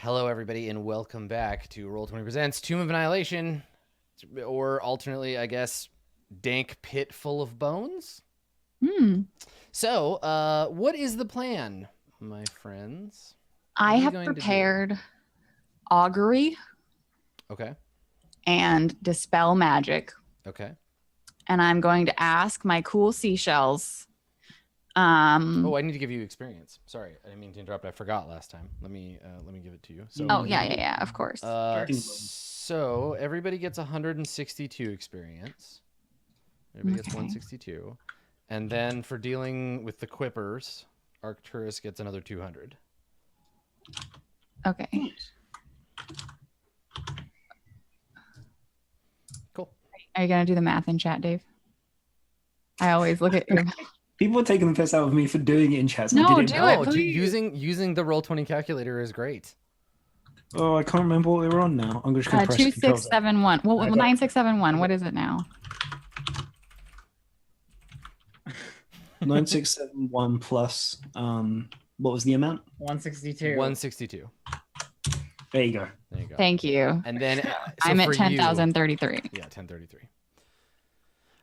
Hello, everybody, and welcome back to Roll20 Presents Tomb of Annihilation, or alternately, I guess, Dank Pit Full of Bones. So, what is the plan, my friends? I have prepared augury. Okay. And dispel magic. Okay. And I'm going to ask my cool seashells. Oh, I need to give you experience. Sorry, I didn't mean to interrupt. I forgot last time. Let me give it to you. So, yeah, of course. So everybody gets 162 experience. Everybody gets 162, and then for dealing with the quippers, Arcturus gets another 200. Okay. Cool. Are you gonna do the math in chat, Dave? I always look at your. People are taking the piss out of me for doing it in chat. No, I did it. Using the Roll20 calculator is great. Oh, I can't remember what we were on now. I'm just going to press 2671. Well, 9671. What is it now? 9671 plus what was the amount? 162. 162. There you go. Thank you. And then I'm at 10,033. Yeah, 1033.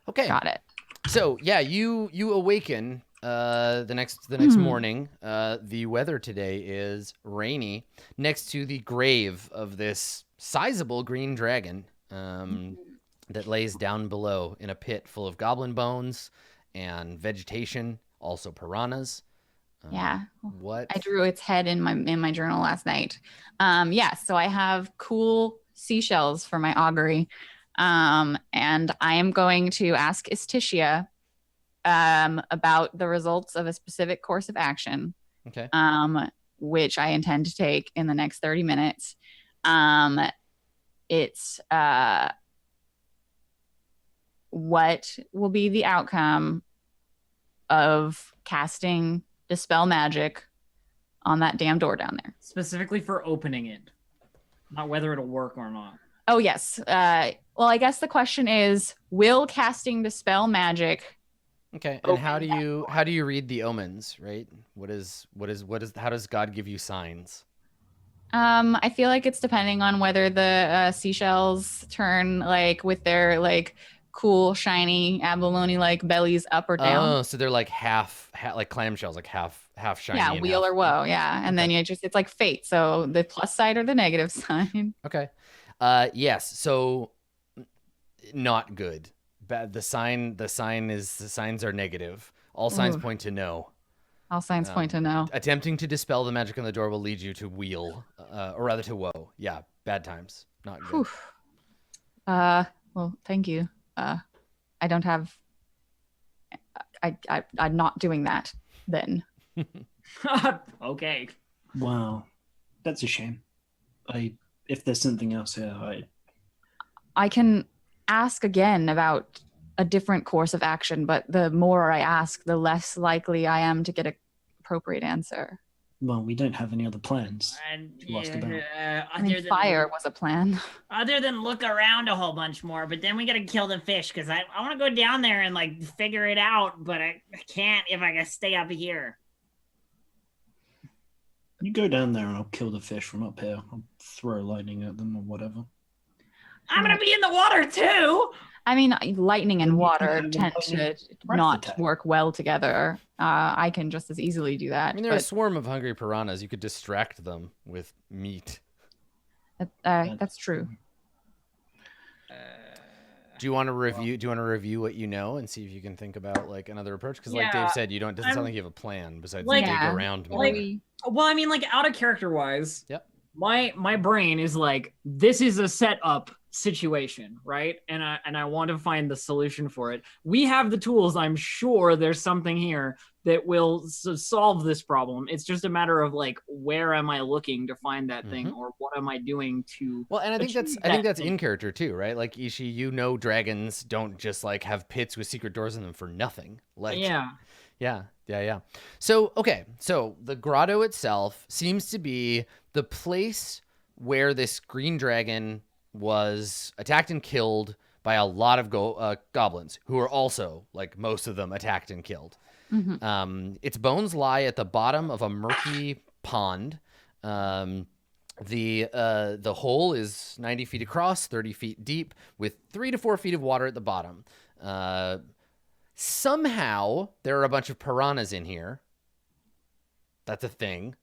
Okay. Got it. So yeah, you awaken the next morning. The weather today is rainy next to the grave of this sizable green dragon that lays down below in a pit full of goblin bones and vegetation, also piranhas. Yeah. What? I drew its head in my journal last night. So I have cool seashells for my augury. And I am going to ask Istitia about the results of a specific course of action. Okay. Which I intend to take in the next 30 minutes. It's what will be the outcome of casting dispel magic on that damn door down there. Specifically for opening it, not whether it'll work or not. Oh, yes. Well, I guess the question is, will casting dispel magic? Okay. And how do you read the omens, right? How does God give you signs? I feel like it's depending on whether the seashells turn like with their like cool shiny abalone like bellies up or down. Oh, so they're like half like clamshells, like half shiny. Yeah, wheel or woe. Yeah, and then it's like fate. So the plus side or the negative side. Okay. Yes. So not good. Bad. The signs are negative. All signs point to no. All signs point to no. Attempting to dispel the magic on the door will lead you to wheel, or rather to woe. Yeah, bad times. Not good. Well, thank you. I don't have. I'm not doing that then. Okay. Wow, that's a shame. If there's something else here, I can ask again about a different course of action, but the more I ask, the less likely I am to get an appropriate answer. Well, we don't have any other plans to ask about. Fire was a plan. Other than look around a whole bunch more, but then we gotta kill the fish because I want to go down there and like figure it out, but I can't if I gotta stay up here. You go down there and I'll kill the fish from up here. I'll throw lightning at them or whatever. I'm gonna be in the water too. I mean, lightning and water tend to not work well together. I can just as easily do that. I mean, they're a swarm of hungry piranhas. You could distract them with meat. That's true. Do you want to review what you know and see if you can think about like another approach? Because like Dave said, it doesn't sound like you have a plan besides dig around more. Well, I mean, like out of character wise. Yep. My brain is like, this is a setup situation, right? And I want to find the solution for it. We have the tools. I'm sure there's something here that will solve this problem. It's just a matter of like, where am I looking to find that thing, or what am I doing to? Well, and I think that's in character too, right? Like Ishi, dragons don't just like have pits with secret doors in them for nothing. Like Yeah. So the grotto itself seems to be the place where this green dragon was attacked and killed by a lot of goblins who are also, like most of them, attacked and killed. Its bones lie at the bottom of a murky pond. The hole is 90 feet across, 30 feet deep, with 3 to 4 feet of water at the bottom. Somehow there are a bunch of piranhas in here. That's a thing.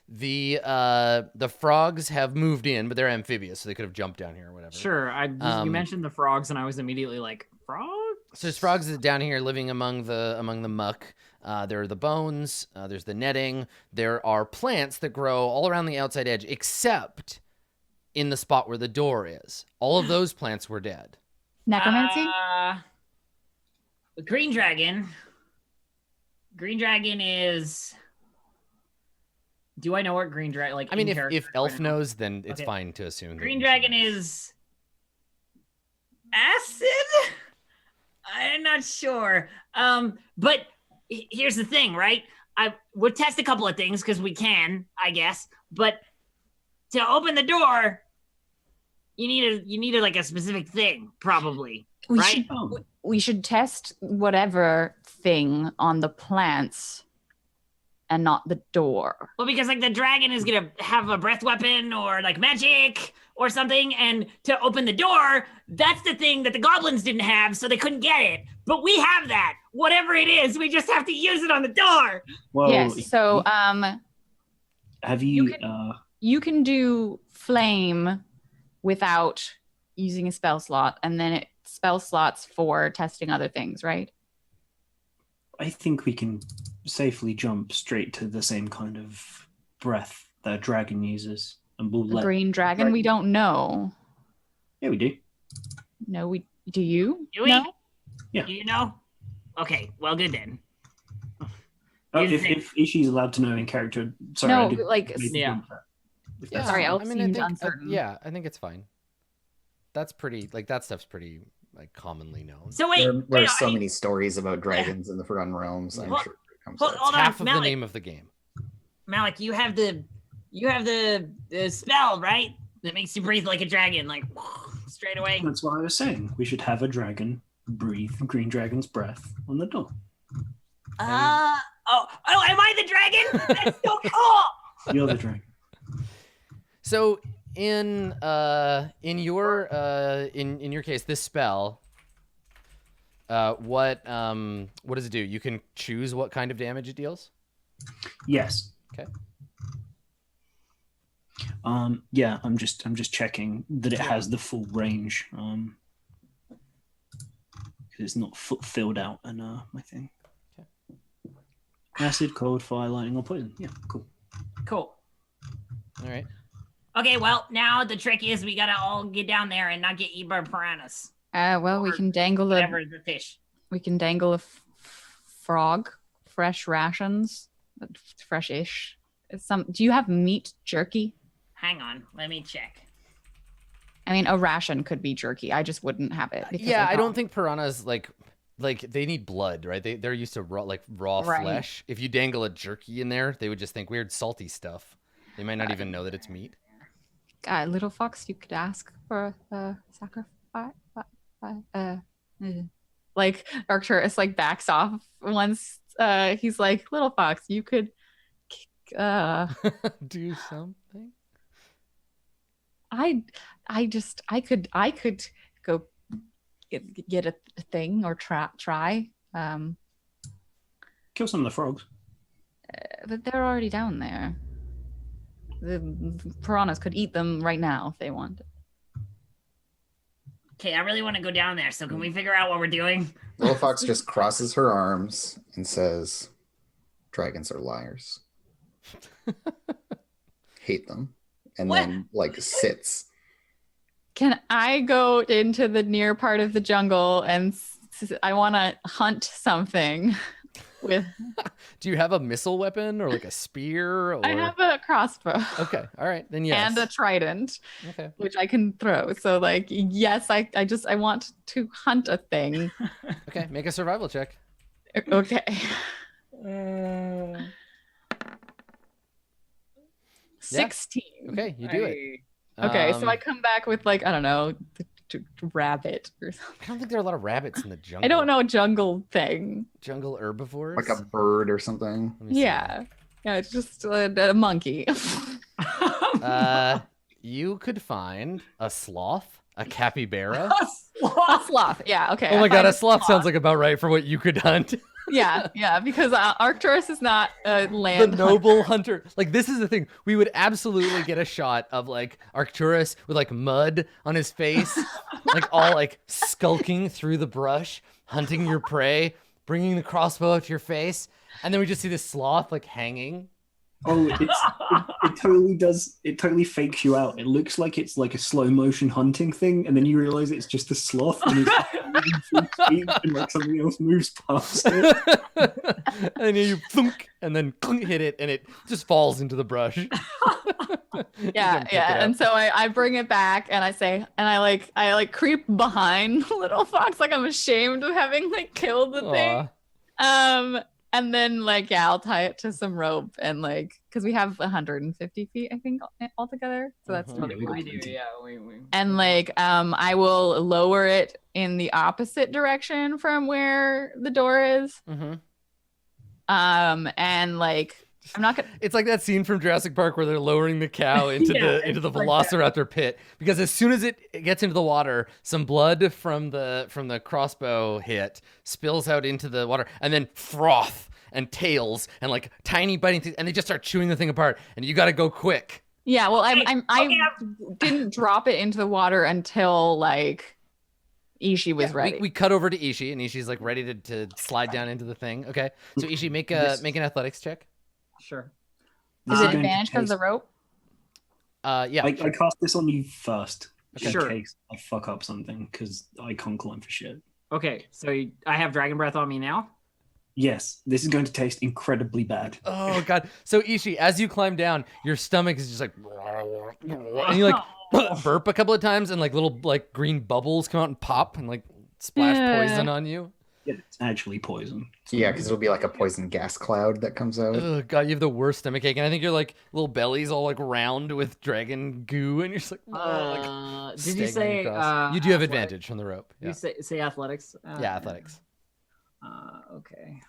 The frogs have moved in, but they're amphibious, so they could have jumped down here or whatever. Sure. You mentioned the frogs, and I was immediately like, frogs? So there's frogs down here living among the muck. There are the bones. There's the netting. There are plants that grow all around the outside edge, except in the spot where the door is. All of those plants were dead. Necromancy? The green dragon. Green dragon is... Do I know what green dragon... Like, I mean, if Elf knows, then it's fine to assume. Green dragon is... acid? I'm not sure. But here's the thing, right? We'll test a couple of things because we can, I guess. But to open the door, you need like a specific thing, probably. Right? We should test whatever thing on the plants and not the door. Well, because like the dragon is gonna have a breath weapon or like magic or something, and to open the door, that's the thing that the goblins didn't have, so they couldn't get it. But we have that. Whatever it is, we just have to use it on the door. Well, yes. So, have you? You can do flame without using a spell slot, and then it spell slots for testing other things, right? I think we can safely jump straight to the same kind of breath that a dragon uses, and we'll let green dragon. We don't know. Yeah, we do. No, we do. You? Do we? No? Yeah. Do you know? Okay. Well, good then. If Ishi's allowed to know in character, sorry. No, I did, like yeah. Sorry, Elf seems uncertain. Yeah, I think it's fine. That's pretty. Like that stuff's pretty. Like commonly known. So wait, there are so many stories about dragons in the Forgotten Realms. I'm sure it comes hold on, half of Malik, the name of the game. Malik, you have the spell, right? That makes you breathe like a dragon, like straight away. That's what I was saying. We should have a dragon breathe green dragon's breath on the door. Am I the dragon? That's so cool. You're the dragon. So in your case, this spell, what does it do? You can choose what kind of damage it deals? Yes. Okay. Yeah, I'm just checking that it has the full range. Because it's not filled out in my thing. Okay. Acid, cold, fire, lightning, or poison. Yeah, cool. Cool. All right. Okay, well, now the trick is we gotta all get down there and not get eaten by piranhas. Well, we can dangle whatever the fish. We can dangle a frog, fresh rations, fresh-ish. Do you have meat jerky? Hang on, let me check. I mean, a ration could be jerky. I just wouldn't have it. Yeah, I don't think piranhas like they need blood, right? They're used to raw right. flesh. If you dangle a jerky in there, they would just think weird salty stuff. They might not even know that it's meat. Little fox, you could ask for a sacrifice. Like Arcturus like backs off once. He's like, little fox, you could do something. I could go get a thing or try. Kill some of the frogs. But they're already down there. The piranhas could eat them right now if they wanted. Okay, I really want to go down there, so can we figure out what we're doing? Little Fox just crosses her arms and says, "Dragons are liars. Hate them." And then, like, sits. Can I go into the near part of the jungle and I want to hunt something with... Do you have a missile weapon or like a spear? Or... I have a crossbow. Okay, all right, then yes. And a trident, okay, which I can throw. So like, yes, I want to hunt a thing. Okay, make a survival check. Okay. 16. Okay, you do it. Okay, so I come back with like, I don't know, rabbit or something. I don't think there are a lot of rabbits in the jungle. I don't know, jungle thing. Jungle herbivores? Like a bird or something. Yeah. Yeah, it's just a monkey. You could find a sloth, a capybara. A sloth. Yeah. Okay. Oh my god, a sloth sounds like about right for what you could hunt. Yeah, because Arcturus is not a land. The noble hunter. Like, this is the thing. We would absolutely get a shot of like Arcturus with like mud on his face, like all like skulking through the brush, hunting your prey, bringing the crossbow up to your face, and then we just see this sloth like hanging. Oh, it totally does. It totally fakes you out. It looks like it's like a slow motion hunting thing, and then you realize it's just a sloth, and and like something else moves past it. And then you thunk, and then hit it, and it just falls into the brush. Yeah. And so I bring it back, and I say, and I like creep behind Little Fox, like I'm ashamed of having like killed the thing. And then like, yeah, I'll tie it to some rope, and like, because we have 150 feet, I think, altogether. So that's totally fine. And like, I will lower it in the opposite direction from where the door is. And like, I'm not gonna. It's like that scene from Jurassic Park where they're lowering the cow into the Velociraptor pit, because as soon as it gets into the water, some blood from the crossbow hit spills out into the water, and then froth and tails and like tiny biting things, and they just start chewing the thing apart, and you got to go quick. Yeah, well, I didn't drop it into the water until like Ishi was ready. We cut over to Ishi, and Ishi's like ready to slide down into the thing. Okay, so Ishi, make an athletics check. Sure. Is it advantage because of the rope? Yeah. I cast this on you first, Okay. in case I fuck up something, because I can't climb for shit. Okay, so I have dragon breath on me now. Yes, this is going to taste incredibly bad. Oh god. So Ishi, as you climb down, your stomach is just like, and you like burp a couple of times, and like little like green bubbles come out and pop and like splash poison on you. Yeah, it's actually poison. Yeah, because it'll be like a poison gas cloud that comes out. Oh god, you have the worst stomach ache, and I think your like little belly's all like round with dragon goo, and you're just like, did you say you do have advantage from the rope? Yeah. You say athletics? Yeah, athletics. Okay.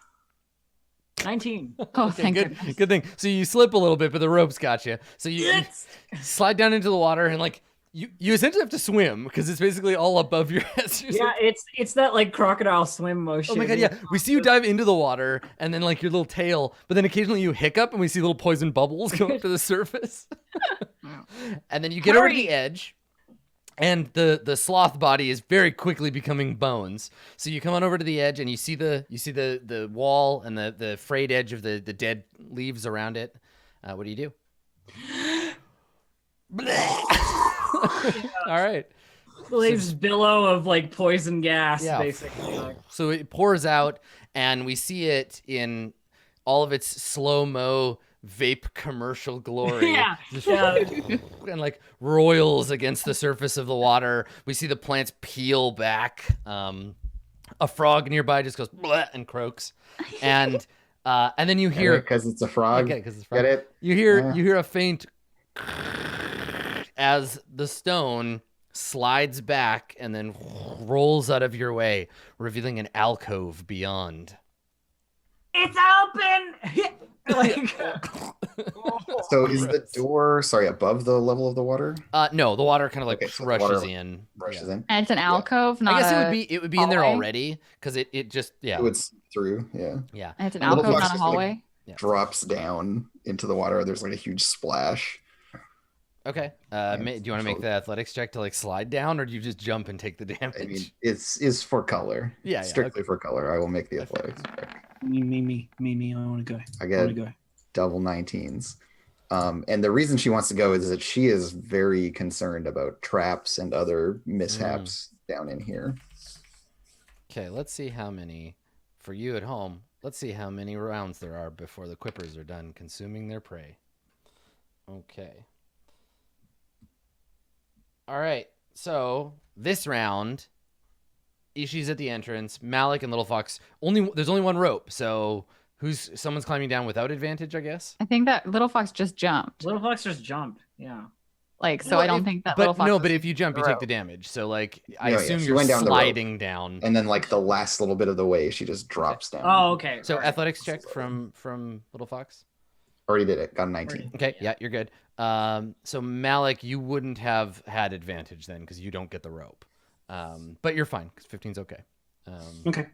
19. Oh, Okay, thank good, goodness. good thing. So you slip a little bit, but the rope's got you. So you slide down into the water, and like you essentially have to swim because it's basically all above your head. So Yeah, like, it's that like crocodile swim motion. oh my god, yeah. We see you dive into the water, and then like your little tail, but then occasionally you hiccup, and we see little poison bubbles come up to the surface. And then you get over to the edge. And the sloth body is very quickly becoming bones. So you come on over to the edge, and you see the wall and the frayed edge of the dead leaves around it. What do you do? All right. The leaves billow of like poison gas, basically. So it pours out, and we see it in all of its slow-mo vape commercial glory. And like roils against the surface of the water. We see the plants peel back. A frog nearby just goes bleh and croaks. And then you hear, because it's a frog. Get Get it? You hear a faint as the stone slides back and then rolls out of your way, revealing an alcove beyond. It's open. So is the door above the level of the water? No, the water kind of like rushes in. In. And it's an alcove, not I guess it would be in there already because it just It would through, yeah. Yeah. And it's an alcove, not a hallway. Drops down into the water. There's like a huge splash. Okay. Do you want to make the athletics check to like slide down, or do you just jump and take the damage? I mean, it's for color. Yeah, strictly for color. I will make the athletics check. Me. I want to go. I get double 19s. And the reason she wants to go is that she is very concerned about traps and other mishaps down in here. Okay, let's see how many, for you at home, let's see how many rounds there are before the quippers are done consuming their prey. Okay. All right, so this round, Ishi's at the entrance, Malik and Little Fox, there's only one rope, so someone's climbing down without advantage, I guess? I think that Little Fox just jumped. Little Fox just jumped, yeah. Like, so I don't think that Little Fox... No, but if you jump, you take the damage, so like, I assume you're down sliding down. And then like the last little bit of the way, she just drops down. Oh, okay. So athletics check from Little Fox? Already did it. Got a 19. Okay, yeah, you're good. So Malik, you wouldn't have had advantage then because you don't get the rope. But you're fine because 15's okay. Okay.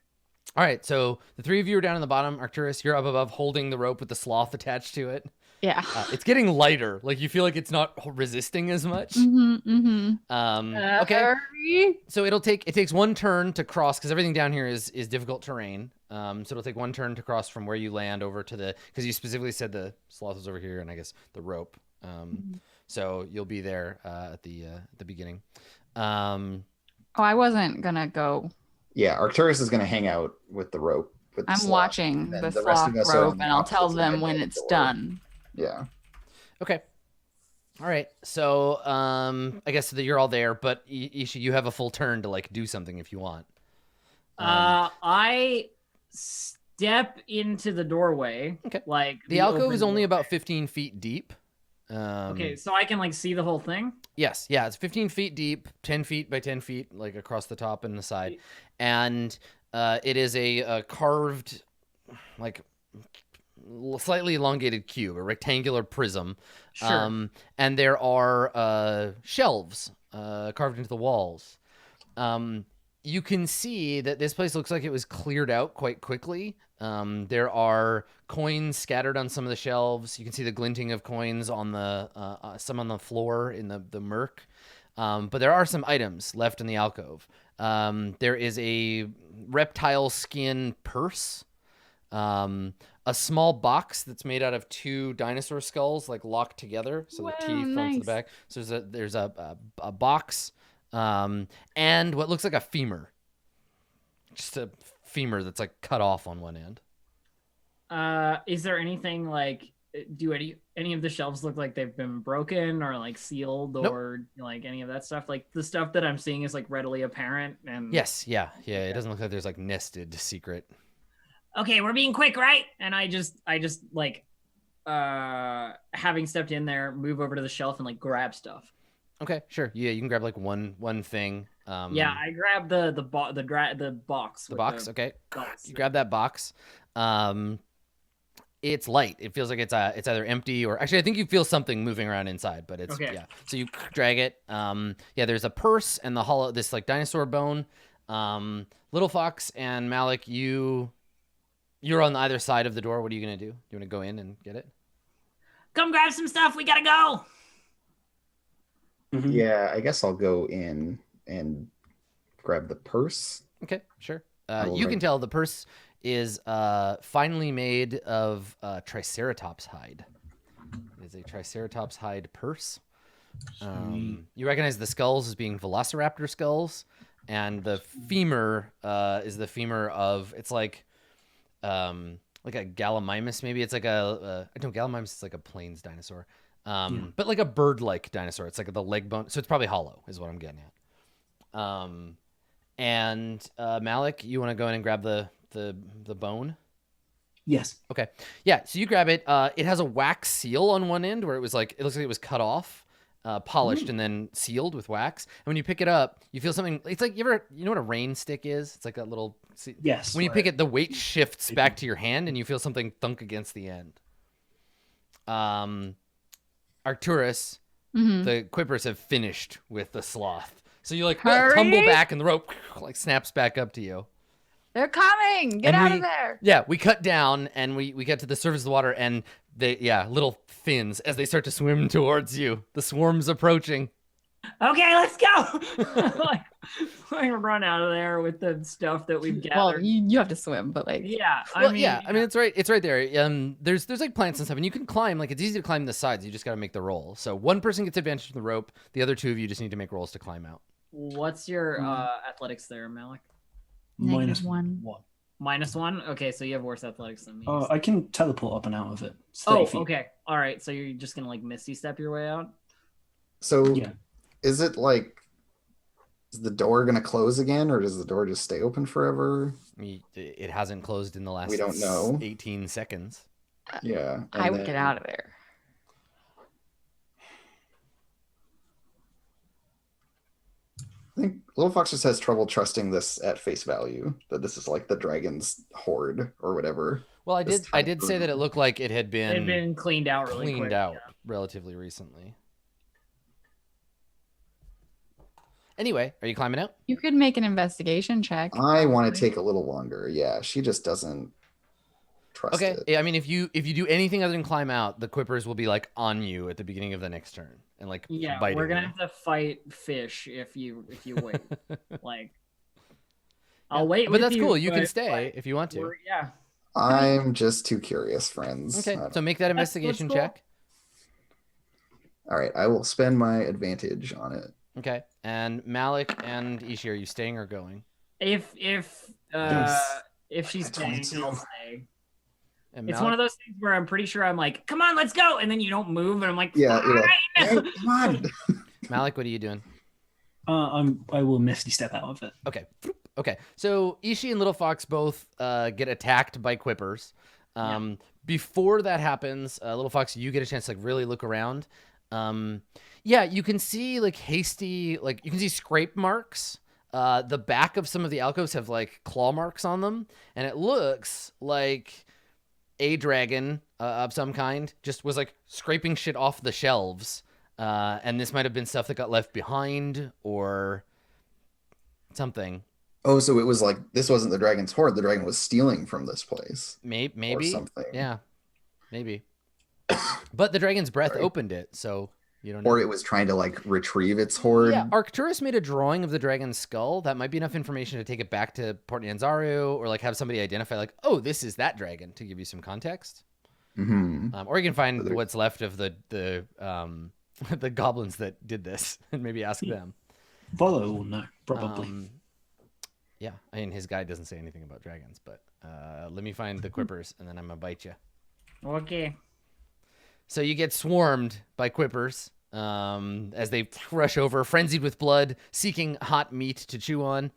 All right, so the three of you are down in the bottom. Arcturus, you're up above holding the rope with the sloth attached to it. Yeah. It's getting lighter. Like you feel like it's not resisting as much. Okay. So it takes one turn to cross because everything down here is difficult terrain. So it'll take one turn to cross from where you land over to because you specifically said the sloth was over here and I guess the rope. So you'll be there at the beginning. I wasn't gonna go. Yeah, Arcturus is gonna hang out with the rope. I'm watching the sloth rope, and I'll tell them when it's done. Yeah. Okay. All right. So I guess that you're all there, but Isha, you have a full turn to like do something if you want. I step into the doorway. Okay. Like the alcove is only about 15 feet deep. Okay, so I can like see the whole thing? Yes. Yeah, it's 15 feet deep, 10 feet by 10 feet, like across the top and the side. And it is a carved, like slightly elongated cube, a rectangular prism. Sure. And there are shelves carved into the walls. You can see that this place looks like it was cleared out quite quickly. There are coins scattered on some of the shelves. You can see the glinting of coins on some on the floor in the murk. But there are some items left in the alcove. There is a reptile skin purse, a small box that's made out of two dinosaur skulls, like locked together, so the teeth onto the back. So there's a box, and what looks like a femur, just a femur that's like cut off on one end. Is there anything like? Do any of the shelves look like they've been broken or like sealed or like any of that stuff? Like the stuff that I'm seeing is like readily apparent and yes, yeah. It doesn't look like there's like nested secret. Okay, we're being quick, right? And I just like having stepped in there, move over to the shelf and like grab stuff. Okay, sure. Yeah, you can grab like one thing. Yeah, I grabbed the box. The box, okay. Box. You grab that box. It's light. It feels like it's either empty or actually I think you feel something moving around inside, but it's okay. Yeah. So you drag it. There's a purse and this like dinosaur bone. Little Fox and Malik, you're on either side of the door. What are you gonna do? Do you want to go in and get it? Come grab some stuff. We gotta go. Mm-hmm. Yeah, I guess I'll go in and grab the purse. Okay, sure. You can tell the purse is finely made of triceratops hide. It is a triceratops hide purse. You recognize the skulls as being velociraptor skulls, and the femur is the femur of it's like a gallimimus maybe. It's like gallimimus is like a plains dinosaur. But like a bird-like dinosaur. It's like the leg bone, so it's probably hollow is what I'm getting at. And Malik, you want to go in and grab the bone? Yes. Okay. Yeah, so you grab it. It has a wax seal on one end where it looks like it was cut off, polished and then sealed with wax. And when you pick it up, you feel something. It's like you know what a rain stick is? It's like that little. Yes. When you pick it, the weight shifts back to your hand, and you feel something thunk against the end. Arcturus, the quippers have finished with the sloth. So you like tumble back and the rope like snaps back up to you. They're coming. Get out of there. Yeah, we cut down and we get to the surface of the water and little fins as they start to swim towards you. The swarm's approaching. Okay, let's go. like run out of there with the stuff that we've gathered. Well, you have to swim, but like I mean it's right there. There's like plants and stuff, and you can climb. Like it's easy to climb the sides. You just got to make the roll. So one person gets advantage from the rope. The other two of you just need to make rolls to climb out. What's your athletics there, Malik? -1. -1. Okay, so you have worse athletics than me. I can teleport up and out of it. Okay. All right. So you're just gonna like misty step your way out. So is it like? Is the door going to close again, or does the door just stay open forever? It hasn't closed in the last we don't know. 18 seconds. Yeah. I would get out of there. I think Little Fox just has trouble trusting this at face value, that this is like the dragon's hoard or whatever. Well, I did say that it looked like it had been cleaned out really quick. Relatively recently. Anyway, are you climbing out? You could make an investigation check. I want to take a little longer. Yeah, she just doesn't trust it. Okay, yeah, I mean, if you do anything other than climb out, the quippers will be like on you at the beginning of the next turn and like biting we're gonna you. have to fight fish if you wait. Like, I'll wait. But that's cool. You can stay if you want to. Yeah. I'm just too curious, friends. Okay, so make that investigation check. All right, I will spend my advantage on it. Okay, and Malik and Ishi, are you staying or going? If she's staying, I'll stay. And it's one of those things where I'm pretty sure I'm like, come on, let's go, and then you don't move, and I'm like, yeah, fine. Hey, come on. Malik, what are you doing? I will misty step out of it. Okay. Okay. So Ishi and Little Fox both get attacked by quippers. Before that happens, Little Fox, you get a chance to like really look around. Yeah, you can see like hasty, like you can see scrape marks. The back of some of the alcoves have like claw marks on them, and it looks like a dragon of some kind just was like scraping shit off the shelves. And this might have been stuff that got left behind or something. Oh, so it was like this wasn't the dragon's hoard. The dragon was stealing from this place. Maybe. Or something. Yeah, maybe. But the dragon's breath opened it, so you don't know. Or it was trying to like retrieve its hoard. Yeah, Arcturus made a drawing of the dragon's skull. That might be enough information to take it back to Port Nyanzaru, or like have somebody identify like, oh, this is that dragon, to give you some context. Mm-hmm. Or you can find what's left of the goblins that did this and maybe ask them. Volo will know, probably. Yeah, I mean, his guide doesn't say anything about dragons, but let me find the quippers, and then I'm going to bite you. Okay. So you get swarmed by quippers as they rush over, frenzied with blood, seeking hot meat to chew on.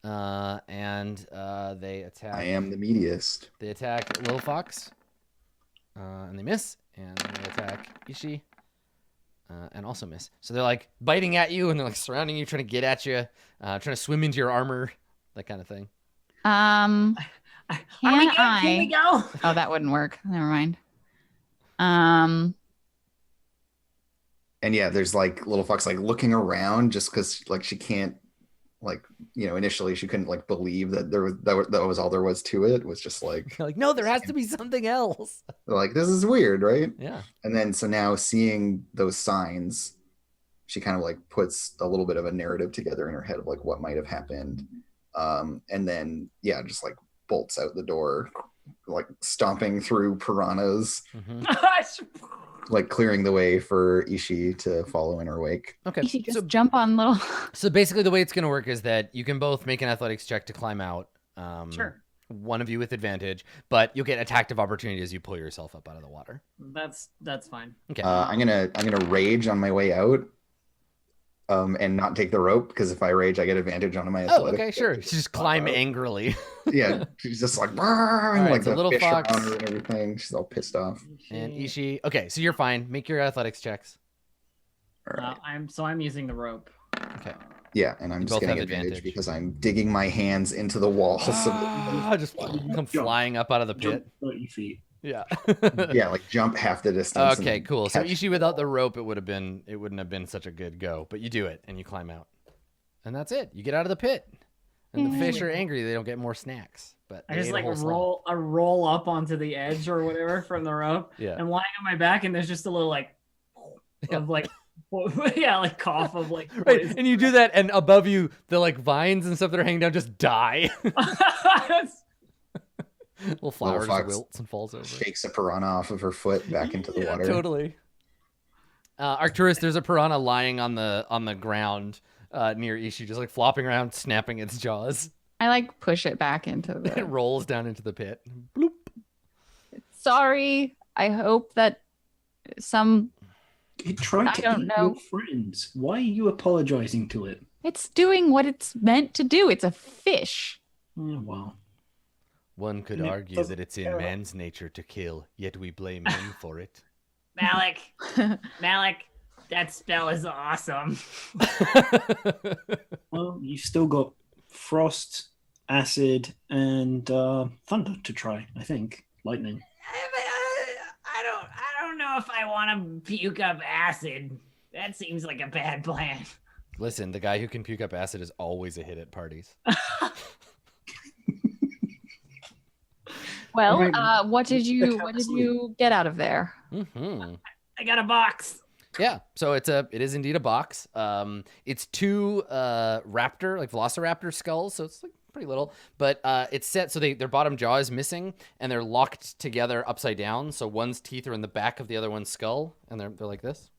And they attack... I am the meatiest. They attack Little Fox, and they miss. And they attack Ishi, and also miss. So they're like biting at you, and they're like surrounding you, trying to get at you, trying to swim into your armor. That kind of thing. Can we go? Oh, that wouldn't work. Never mind. And yeah, there's like Little Fox like looking around just because like she can't like, you know, initially she couldn't like believe that that was all there was to it. It was just like You're like, no, there has to be something else. Like, this is weird, right? Yeah. And then so now seeing those signs, she kind of like puts a little bit of a narrative together in her head of like what might have happened. And then yeah, just like bolts out the door, like stomping through piranhas, like clearing the way for Ishi to follow in her wake. Okay, Ishi, just jump on Little. So basically the way it's going to work is that you can both make an athletics check to climb out. Sure. One of you with advantage, but you'll get attack of opportunity as you pull yourself up out of the water. That's fine. Okay. I'm gonna rage on my way out. And not take the rope, because if I rage, I get advantage on my athletics. Oh, okay, sure. She just climb angrily. Yeah, she's just like, right, like so the Little fish Fox around her and everything. She's all pissed off. And Ishi. Okay, so you're fine. Make your athletics checks. All right. I'm using the rope. Okay. Yeah, and I'm You just both getting have advantage advantage. because I'm digging my hands into the walls. Just come flying up out of the pit. 30 feet. Yeah. Yeah, like jump half the distance. Okay, and cool. So catch- Ishi without the rope, it wouldn't have been such a good go, but you do it and you climb out. And that's it. You get out of the pit. And the fish are angry they don't get more snacks. But I just like roll up onto the edge or whatever from the rope. Yeah. I'm lying on my back and there's just a little like of like like cough of like right. And you do that and above you the like vines and stuff that are hanging down just die. Little flowers wilts and falls over. Shakes a piranha off of her foot back into the water. Totally. Arcturus, there's a piranha lying on the ground near Ishi, just like flopping around, snapping its jaws. I like push it back into the. It rolls down into the pit. Bloop. Sorry. I hope that some. It tried to eat your friends. Why are you apologizing to it? It's doing what it's meant to do. It's a fish. Oh, well. One could argue that it's in man's nature to kill, yet we blame him for it. Malik, that spell is awesome. Well, you've still got frost, acid, and thunder to try, I think. lightning. I don't know if I want to puke up acid. That seems like a bad plan. Listen, the guy who can puke up acid is always a hit at parties. Well, what did you get out of there? Mm-hmm. I got a box. Yeah, so it is indeed a box. It's two raptor, like velociraptor skulls, so it's like pretty little, but it's set so their bottom jaw is missing and they're locked together upside down. So one's teeth are in the back of the other one's skull, and they're like this.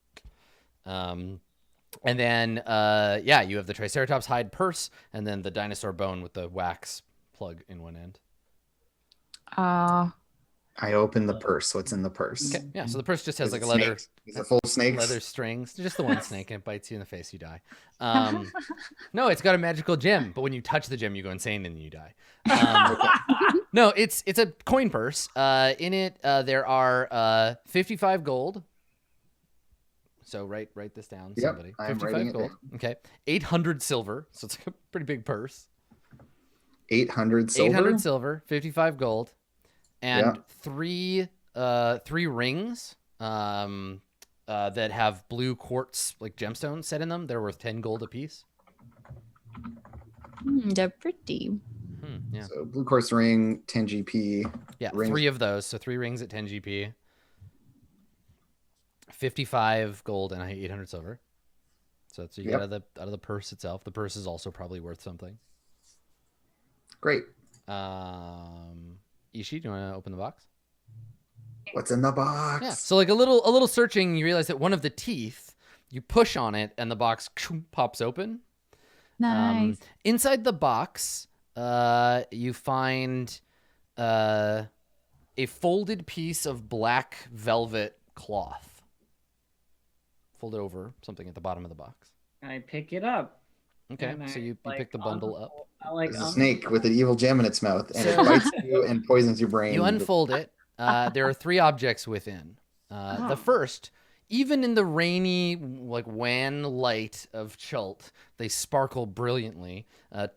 And then you have the Triceratops hide purse, and then the dinosaur bone with the wax plug in one end. I open the purse. What's in the purse? Okay. Yeah, so the purse just has Is like it a leather. snakes? Is it full of snakes? Leather strings, just the one snake, and it bites you in the face, you die. No, it's got a magical gem, but when you touch the gem, you go insane and then you die. No, it's a coin purse. In it, there are 55 gold. So write this down, somebody. I'm 55 writing it gold. down. Okay, 800 silver. So it's a pretty big purse. 800 silver. 800 silver, 55 gold, and three rings. That have blue quartz like gemstones set in them. They're worth 10 gold apiece. They're pretty. Yeah. So blue quartz ring, 10 GP. Yeah, rings. 3 of those. So 3 rings at 10 GP. 55 gold and 800 silver. So that's what you get out of the purse itself. The purse is also probably worth something. Great. Ishi, do you want to open the box? What's in the box? Yeah. So like a little searching, you realize that one of the teeth, you push on it and the box pops open. Nice. Inside the box, you find a folded piece of black velvet cloth. Fold it over something at the bottom of the box. I pick it up. Okay, so you pick the bundle up. There's a snake with an evil gem in its mouth, and it bites you and poisons your brain. You unfold it. There are 3 objects within. The first, even in the rainy, like wan light of Chult, they sparkle brilliantly.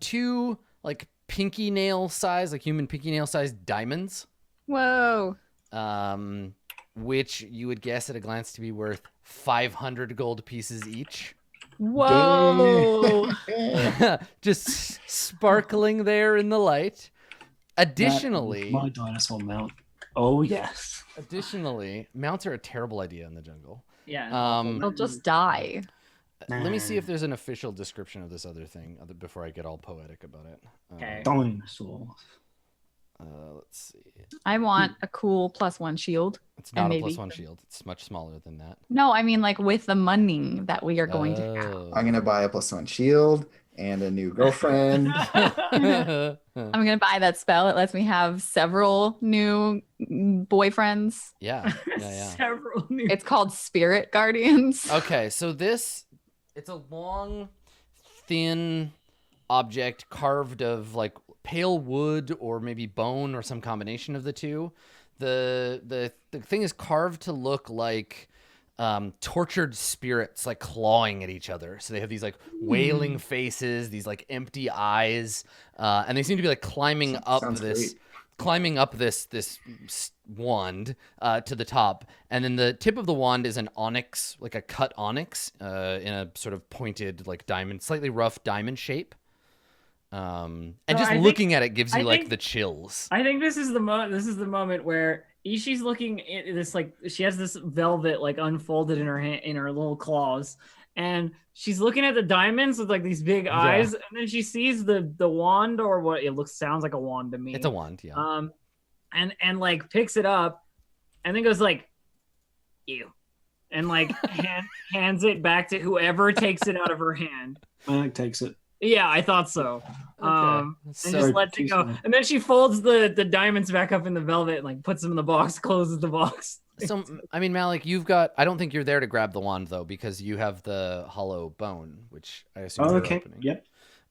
2 like pinky nail size, like human pinky nail sized diamonds. Whoa. Which you would guess at a glance to be worth 500 gold pieces each. Whoa. Just sparkling there in the light. Additionally, my dinosaur mount. Oh yes. Additionally, mounts are a terrible idea in the jungle. Yeah. They'll just die. Let me see if there's an official description of this other thing before I get all poetic about it. Okay. Dinosaurs. Let's see. I want a cool +1 shield. It's not a +1 shield. It's much smaller than that. No, I mean like with the money that we are going to have. I'm gonna buy a +1 shield and a new girlfriend. I'm gonna buy that spell. It lets me have several new boyfriends. Yeah. Several new. It's called Spirit Guardians. Okay, so it's a long, thin object carved of like pale wood or maybe bone or some combination of the two. The thing is carved to look like tortured spirits like clawing at each other. So they have these like wailing faces, these like empty eyes, and they seem to be like climbing up this wand to the top. And then the tip of the wand is an onyx, like a cut onyx, in a sort of pointed like diamond, slightly rough diamond shape. And just looking at it gives you like the chills. I think this is the moment where Ishi's looking at this, like she has this velvet like unfolded in her hand, in her little claws, and she's looking at the diamonds with like these big eyes, and then she sees the wand, or what it sounds like a wand to me. It's a wand, yeah. And like picks it up, and then goes like, ew, and like hands it back to whoever takes it out of her hand. Mike takes it. Yeah, I thought so. And just lets it go. Sorry. And then she folds the diamonds back up in the velvet and like puts them in the box, closes the box. So, I mean, Malik, I don't think you're there to grab the wand though, because you have the hollow bone, which I assume you're opening. Yep.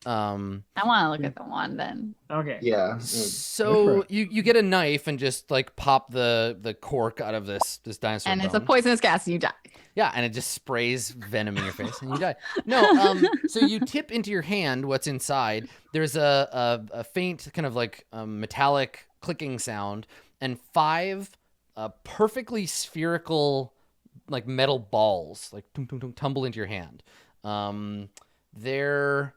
I want to look at the wand then. Okay. Yeah. So you get a knife and just like pop the cork out of this dinosaur And bone. it's a poisonous gas and you die. Yeah, and it just sprays venom in your face and you die. No, so you tip into your hand what's inside. There's a faint kind of like metallic clicking sound, and 5 perfectly spherical like metal balls like tumble into your hand. They're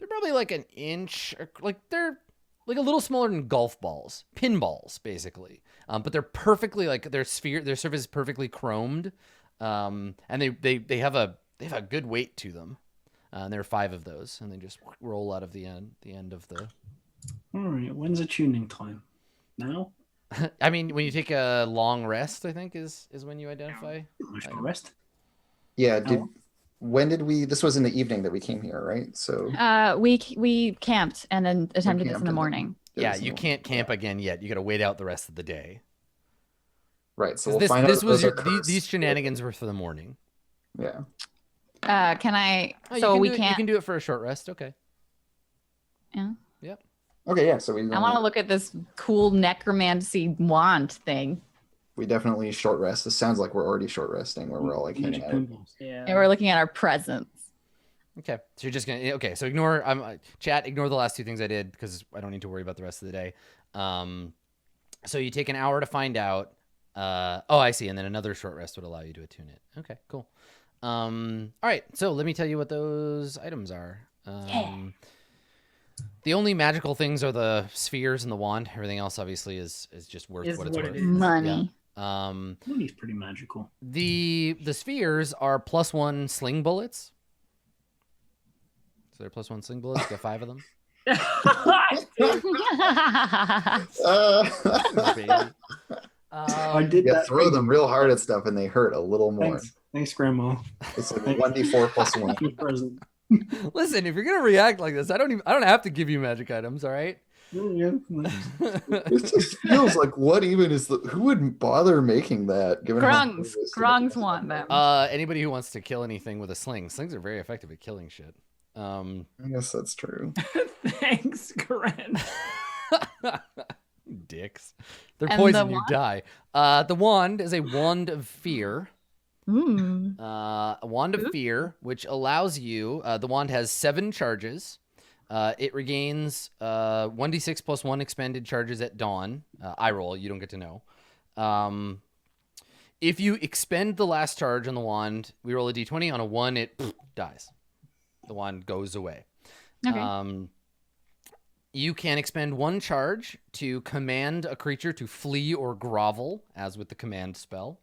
probably like an inch, like they're like a little smaller than golf balls, pinballs basically. But they're perfectly like their surface is perfectly chromed, and they have a good weight to them. And there are 5 of those, and they just roll out of the end of the. All right. When's the tuning time? Now? I mean, when you take a long rest, I think is when you identify. Rest. Yeah. When did we? This was in the evening that we came here, right? So. We camped and then attempted this in the morning. Yeah, you can't camp again yet. You got to wait out the rest of the day. Right. So we'll find out. These shenanigans were for the morning. Yeah. Can I? You can do it for a short rest. Okay. Yeah. Yep. Okay. Yeah. So I want to look at this cool necromancy wand thing. We definitely short rest. This sounds like we're already short resting, where we're all like hanging out. Yeah. And we're looking at our presents. Okay, so you're just gonna so ignore chat. Ignore the last 2 things I did because I don't need to worry about the rest of the day. So you take an hour to find out. I see, and then another short rest would allow you to attune it. Okay, cool. All right, so let me tell you what those items are. The only magical things are the spheres and the wand. Everything else, obviously, is just worth what it's worth. Money. Yeah. Money's pretty magical. The spheres are +1 sling bullets. So they're +1 sling bullets. Got 5 of them. I did that. Throw them real hard at stuff and they hurt a little more. Thanks, Grandma. It's like 1d4 +1. Listen, if you're gonna react like this, I don't have to give you magic items. All right. It just feels like who would bother making that? Grungs want them. Anybody who wants to kill anything with a sling. Slings are very effective at killing shit. I guess that's true. Thanks, Corinne. Dicks. They're poison, you die. The wand is a wand of fear. A wand of fear, which allows you, the wand has 7 charges. It regains 1d6 + 1 expended charges at dawn. I roll, you don't get to know. If you expend the last charge on the wand, we roll a d20. On a 1, it dies. The wand goes away. Okay. You can expend 1 charge to command a creature to flee or grovel, as with the command spell.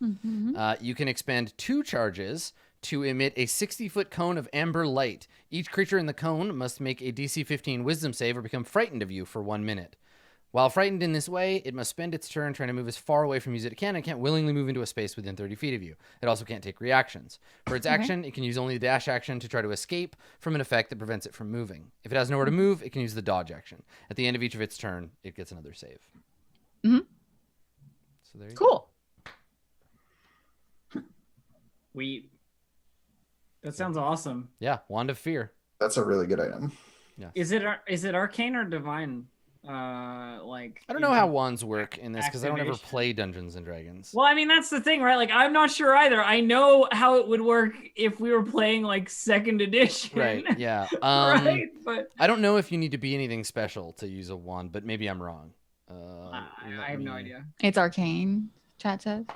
Mm-hmm. You can expend 2 charges to emit a 60-foot cone of amber light. Each creature in the cone must make a DC 15 wisdom save or become frightened of you for 1 minute. While frightened in this way, it must spend its turn trying to move as far away from you as it can and can't willingly move into a space within 30 feet of you. It also can't take reactions. For its action, it can use only the dash action to try to escape from an effect that prevents it from moving. If it has nowhere to move, it can use the dodge action. At the end of each of its turn, it gets another save. Mm-hmm. So there you go. That sounds awesome. Yeah, Wand of Fear. That's a really good item. Yeah. Is it arcane or divine? I don't know how wands work in this because I don't ever play Dungeons and Dragons. Well, I mean that's the thing, right? Like I'm not sure either. I know how it would work if we were playing like 2nd edition. Right. Yeah. Right. But I don't know if you need to be anything special to use a wand, but maybe I'm wrong. I have no idea. It's arcane. Chat says.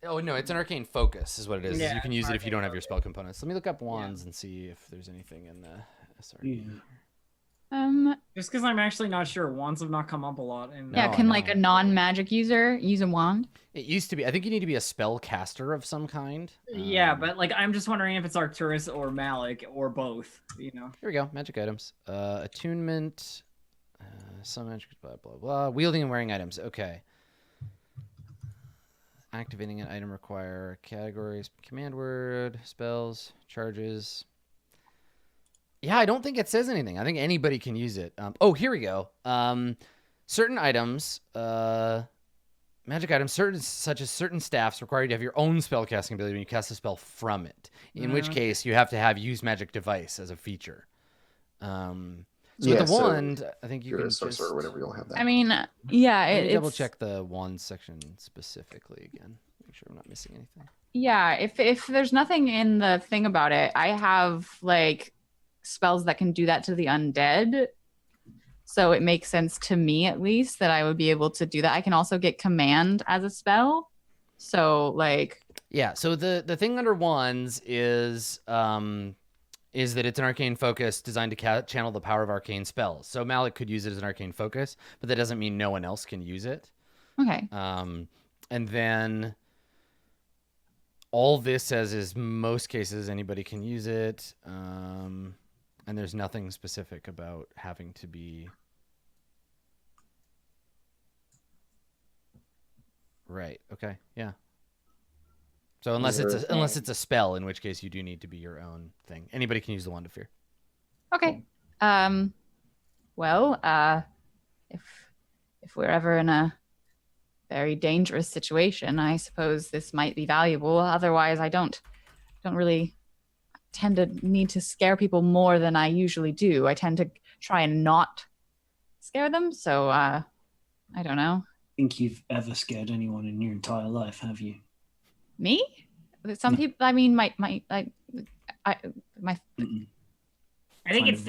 Oh no, it's an arcane focus, is what it is. Yeah, you can use it if you don't have your spell components. Let me look up wands and see if there's anything in the SRD. Just because I'm actually not sure. Wands have not come up a lot. Can like a non-magic user use a wand? It used to be. I think you need to be a spell caster of some kind. Yeah, but like I'm just wondering if it's Arcturus or Malik or both. You know. Here we go. Magic items. Attunement. Some magic. Blah blah blah. Wielding and wearing items. Okay. Activating an item require categories, command word, spells, charges. Yeah, I don't think it says anything. I think anybody can use it. Here we go. Certain items, magic items, such as certain staffs require you to have your own spellcasting ability when you cast a spell from it. In which case, you have to have use magic device as a feature. With the wand, I think you can just... or whatever, you'll have that. I mean, yeah. Let me double check the wand section specifically again. Make sure I'm not missing anything. Yeah, if there's nothing in the thing about it, I have like spells that can do that to the undead. So it makes sense to me, at least, that I would be able to do that. I can also get command as a spell. So like, yeah. So the thing under wands is that it's an arcane focus designed to channel the power of arcane spells. So Malik could use it as an arcane focus, but that doesn't mean no one else can use it. okay. And then all this says is most cases anybody can use it. And there's nothing specific about having to be right. Okay. Yeah. So unless it's a spell, in which case you do need to be your own thing. Anybody can use the wand of fear. Okay. Well, if we're ever in a very dangerous situation, I suppose this might be valuable. Otherwise, I don't really tend to need to scare people more than I usually do. I tend to try and not scare them. So, I don't know. Think you've ever scared anyone in your entire life, have you? Me? Some people. I mean, my. I think it's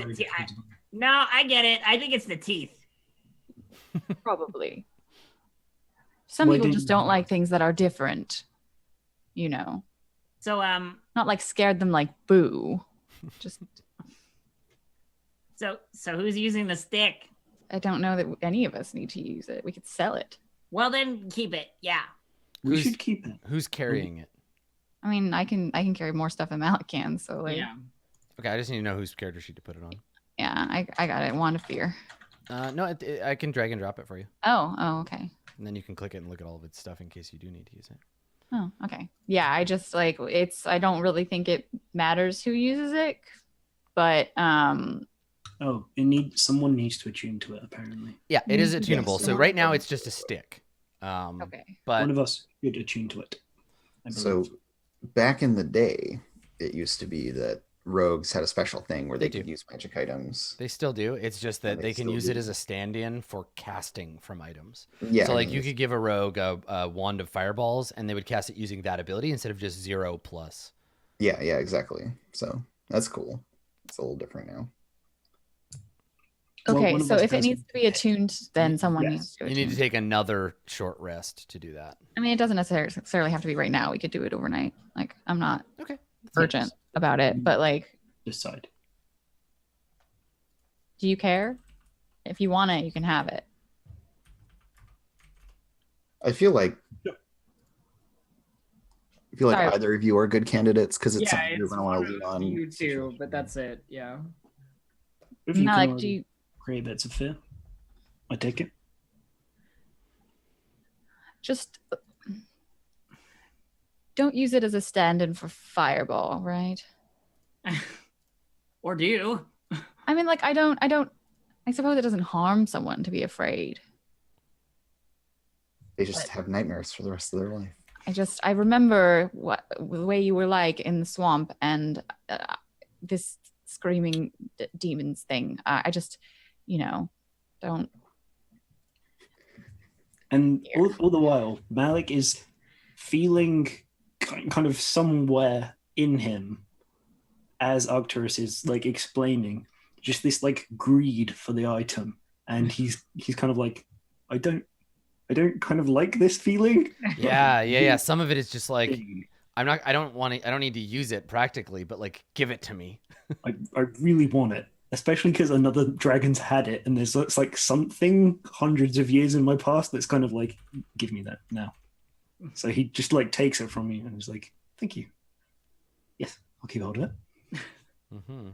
no. I get it. I think it's the teeth. Probably. Some people just don't like things that are different. You know. So not like scared them like boo. Just. So who's using the stick? I don't know that any of us need to use it. We could sell it. Well, then keep it. Yeah. We should keep it. Who's carrying it? I mean, I can carry more stuff than Malik can. So like. Yeah. Okay, I just need to know whose character sheet to put it on. Yeah, I got it. Wand of fear. No, I can drag and drop it for you. Oh, okay. And then you can click it and look at all of its stuff in case you do need to use it. Oh, okay. Yeah, I just like I don't really think it matters who uses it, but someone needs to attune to it apparently. Yeah, it is attunable. Yes. So right now it's just a stick. okay. But one of us should attune to it. So back in the day, it used to be that rogues had a special thing where they could use magic items. They still do. It's just that they can use it as a stand-in for casting from items. Yeah. So like you could give a rogue a wand of fireballs and they would cast it using that ability instead of just 0+. Yeah, exactly. So that's cool. It's a little different now. Okay, so if it needs to be attuned, then someone needs to attune. You need to take another short rest to do that. I mean, it doesn't necessarily have to be right now. We could do it overnight. Like, I'm not urgent about it, but like, decide. Do you care? If you want it, you can have it. I feel like Sorry. either of you are good candidates because it's Yeah, something you're going to want to lean on. you too, but that's it. Yeah. If you Not can like, do you create bits of fear, I take it. just don't use it as a stand-in for fireball, right? Or do you? I mean, like, I suppose it doesn't harm someone to be afraid. They just have nightmares for the rest of their life. I remember the way you were like in the swamp and this screaming demons thing. I just, don't. And all the while, Malik is feeling kind of somewhere in him, as Arcturus is like explaining, just this like greed for the item, and he's kind of like, I don't kind of like this feeling. Yeah. Some of it is just like, I don't need to use it practically, but like, give it to me. I really want it, especially because another dragon's had it, and it's like something hundreds of years in my past that's kind of like, give me that now. So he just like takes it from me and is like, thank you. Yes, I'll keep hold of it. Mm-hmm.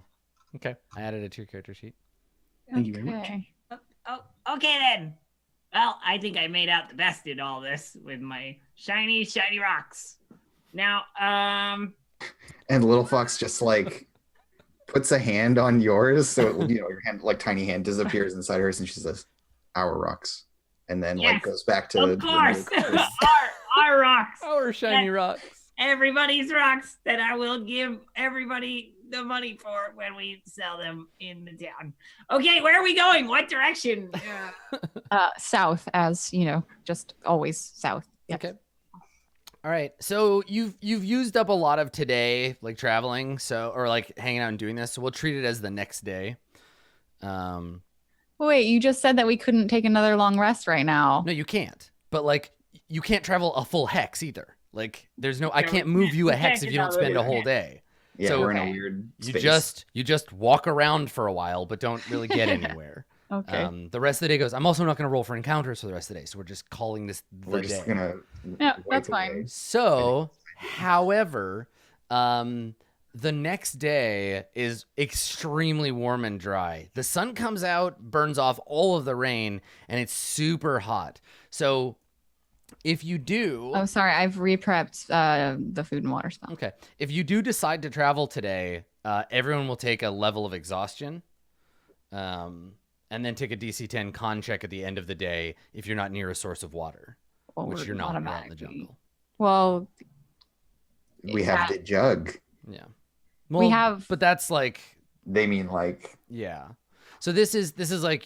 Okay, I added it to your character sheet. Thank you very much. Oh, okay then. Well, I think I made out the best in all this with my shiny rocks. Now, And Little Fox just like puts a hand on yours, so your hand, like tiny hand, disappears inside hers, and she says, "Our rocks," and then like goes back to of course, our rocks, our shiny rocks, everybody's rocks that I will give everybody the money for when we sell them in the town. Okay, where are we going? What direction? South, as just always south. Yes. Okay. All right. So you've used up a lot of today, like traveling, or like hanging out and doing this. So we'll treat it as the next day. Well, Wait, you just said that we couldn't take another long rest right now. No, you can't. But like, you can't travel a full hex either. Like, there's no, I can't move you a hex if you don't spend a whole day. Yeah, so we're in a weird space. You just walk around for a while, but don't really get anywhere. Okay. The rest of the day goes. I'm also not going to roll for encounters for the rest of the day, so we're just calling this the We're day. just gonna. Yeah, wipe that's away. fine. So, however, the next day is extremely warm and dry. The sun comes out, burns off all of the rain, and it's super hot. So, if you do... Oh, sorry. I've re-prepped the food and water spell. Okay. If you do decide to travel today, everyone will take a level of exhaustion. And then take a DC 10 con check at the end of the day if you're not near a source of water, which you're not in the jungle. Well, We have the jug. Yeah. Well, but that's like... They mean like... Yeah. So this is like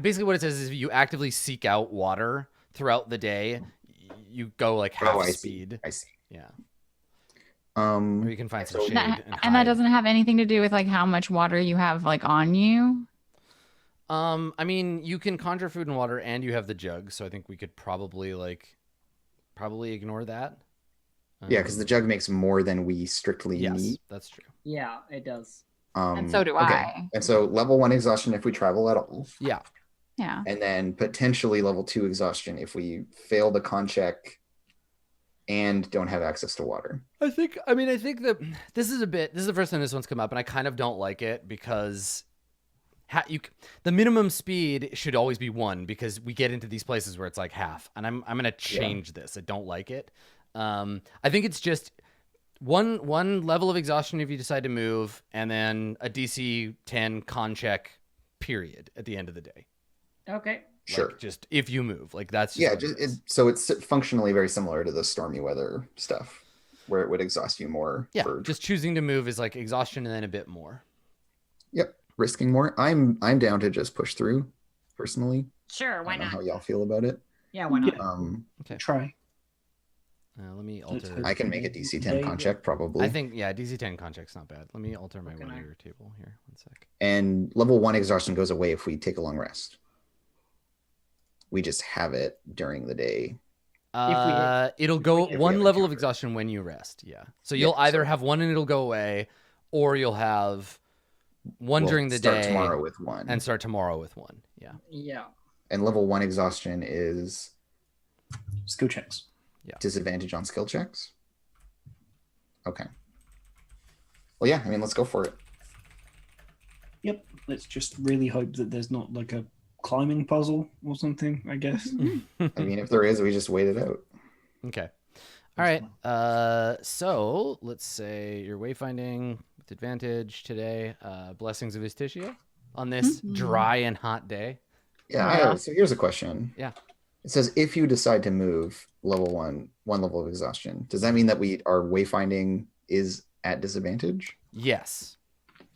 basically what it says is if you actively seek out water throughout the day, you go like half speed. I see. Yeah. Or you can find some shade. And that doesn't have anything to do with like how much water you have like on you. I mean, you can conjure food and water, and you have the jug, so I think we could probably ignore that. Yeah, because the jug makes more than we strictly yes, need. That's true. Yeah, it does. And so do I. And so level 1 exhaustion if we travel at all. Yeah. Yeah. And then potentially level 2 exhaustion if we fail the con check and don't have access to water. I think that this is the first time this one's come up, and I kind of don't like it because the minimum speed should always be 1 because we get into these places where it's like half, and I'm gonna change this. I don't like it. I think it's just one level of exhaustion if you decide to move, and then a DC 10 con check period at the end of the day. Okay. Sure. Like just if you move, like that's just so it's functionally very similar to the stormy weather stuff, where it would exhaust you more. Yeah, just choosing to move is like exhaustion and then a bit more. Yep, risking more. I'm down to just push through, personally. Sure, why I don't know not? how y'all feel about it. Yeah, why not? Okay. Try. Let me alter. I can make a DC 10 con check probably. I think DC 10 con check's not bad. Let me alter my warrior table here. 1 sec. And level 1 exhaustion goes away if we take a long rest. We just have it during the day. It'll go 1 level of exhaustion when you rest. Yeah. So you'll either have 1 and it'll go away, or you'll have 1 during the day. Start tomorrow with 1. And start tomorrow with 1. Yeah. Yeah. And level 1 exhaustion is skill checks. Yeah. Disadvantage on skill checks. Okay. Well, yeah. I mean, let's go for it. Yep. Let's just really hope that there's not like a climbing puzzle or something, I guess. I mean, if there is, we just wait it out. Okay. All right. So let's say you're wayfinding with advantage today. Blessings of Istitia on this dry and hot day. Yeah. So here's a question. Yeah. It says if you decide to move level 1 level of exhaustion, does that mean that our wayfinding is at disadvantage? Yes.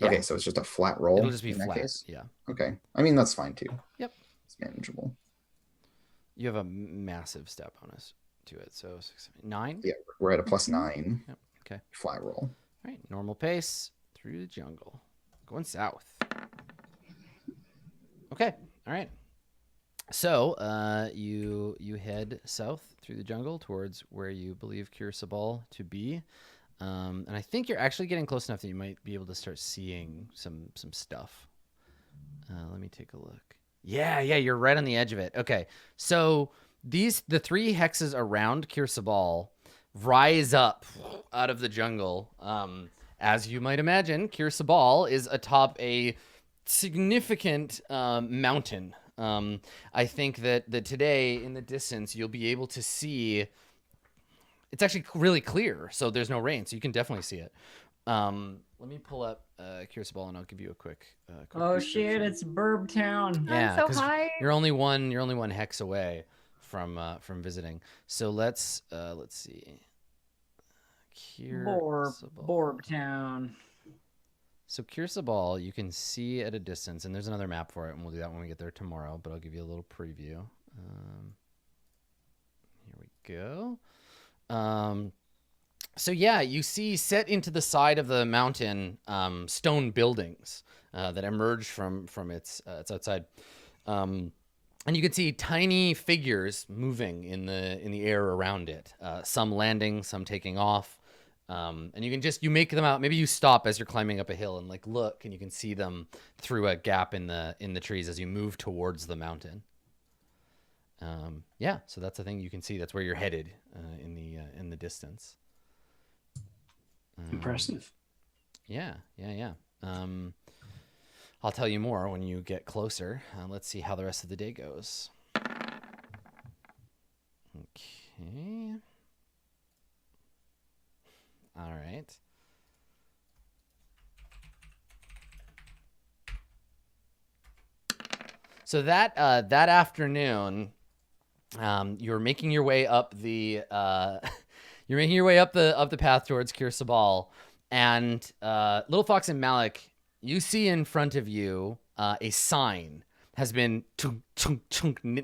Okay, Yeah. so it's just a flat roll. It'll just be in that flat. case? Yeah. Okay. I mean, that's fine too. Yep. It's manageable. You have a massive stat bonus to it. So 6, 7, 9. Yeah, we're at a +9. Yep. Okay. Flat roll. All right. Normal pace through the jungle. Going south. Okay. All right. So you head south through the jungle towards where you believe Cure Sabal to be. And I think you're actually getting close enough that you might be able to start seeing some stuff. Let me take a look. Yeah, you're right on the edge of it. Okay, so the 3 hexes around Cure Sabal rise up out of the jungle. As you might imagine, Cure Sabal is atop a significant mountain. I think that today in the distance you'll be able to see. It's actually really clear, so there's no rain, so you can definitely see it. Let me pull up Cure Sabal, and I'll give you a quick. Oh shit! It's Burb Town. Yeah, I'm so high. You're only one hex away from visiting. So let's see. Cure Sabal. Borb Town. So Cure Sabal, you can see at a distance, and there's another map for it, and we'll do that when we get there tomorrow. But I'll give you a little preview. Here we go. So yeah, you see set into the side of the mountain stone buildings that emerge from its outside. And you can see tiny figures moving in the air around it. Some landing, some taking off. And you make them out. Maybe you stop as you're climbing up a hill and like look, and you can see them through a gap in the trees as you move towards the mountain. Yeah, so that's the thing you can see. That's where you're headed in the distance. Impressive. Yeah. I'll tell you more when you get closer. Let's see how the rest of the day goes. Okay. All right. So that afternoon, you're making your way up the path towards Kir Sabal, and Little Fox and Malik, you see in front of you a sign has been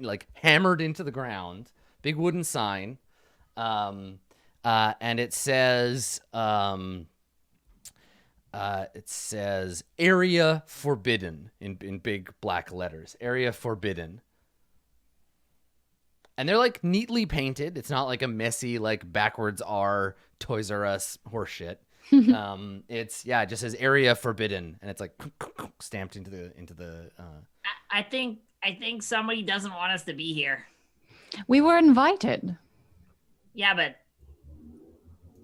like hammered into the ground, big wooden sign, and it says area forbidden in big black letters. Area forbidden. And they're like neatly painted. It's not like a messy like backwards R Toys R Us horseshit. It just says area forbidden, and it's like stamped into the I think somebody doesn't want us to be here. We were invited. Yeah, but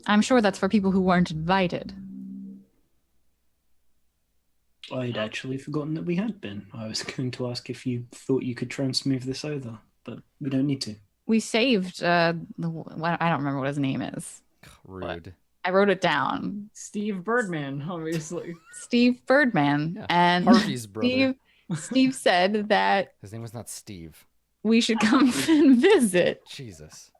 I'm sure that's for people who weren't invited. I'd actually forgotten that we had been. I was going to ask if you thought you could try and smooth this over, but we don't need to. We saved I don't remember what his name is. Rude. I wrote it down. Steve Birdman, obviously. Steve Birdman. Yeah. And Harvey's brother. Steve said that His name was not Steve. we should come and visit. Jesus.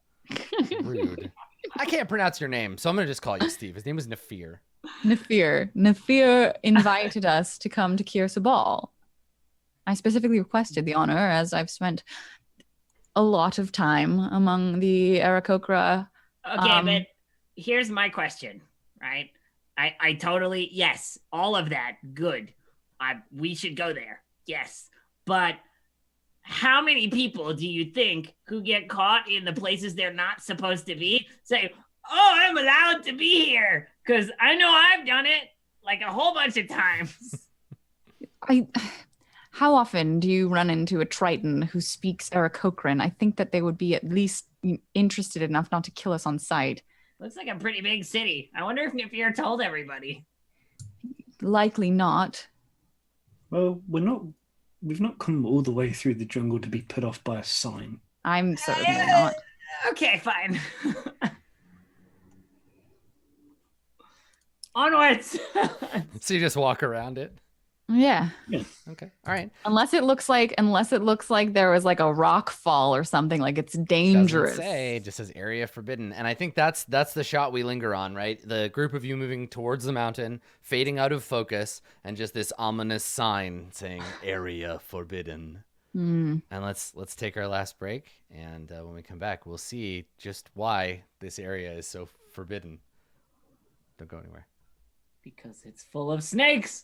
Rude. I can't pronounce your name, so I'm going to just call you Steve. His name was Nafir. Nafir invited us to come to Kir Sabal. I specifically requested the honor, as I've spent a lot of time among the Aarakocra. okay, but here's my question, right? I totally, yes, all of that, good. We should go there, yes. But how many people do you think who get caught in the places they're not supposed to be say, oh, I'm allowed to be here? Because I know I've done it like a whole bunch of times. How often do you run into a Triton who speaks Aarakocran? I think that they would be at least interested enough not to kill us on sight. Looks like a pretty big city. I wonder if Nafir told everybody. Likely not. Well, we've not come all the way through the jungle to be put off by a sign. I'm certainly not. Okay, fine. Onwards. So you just walk around it? Yeah. Okay. All right. Unless it looks like there was like a rock fall or something, like it's dangerous. It just says area forbidden. And I think that's the shot we linger on, right? The group of you moving towards the mountain, fading out of focus, and just this ominous sign saying area forbidden. And let's take our last break, and when we come back, we'll see just why this area is so forbidden. Don't go anywhere. Because it's full of snakes.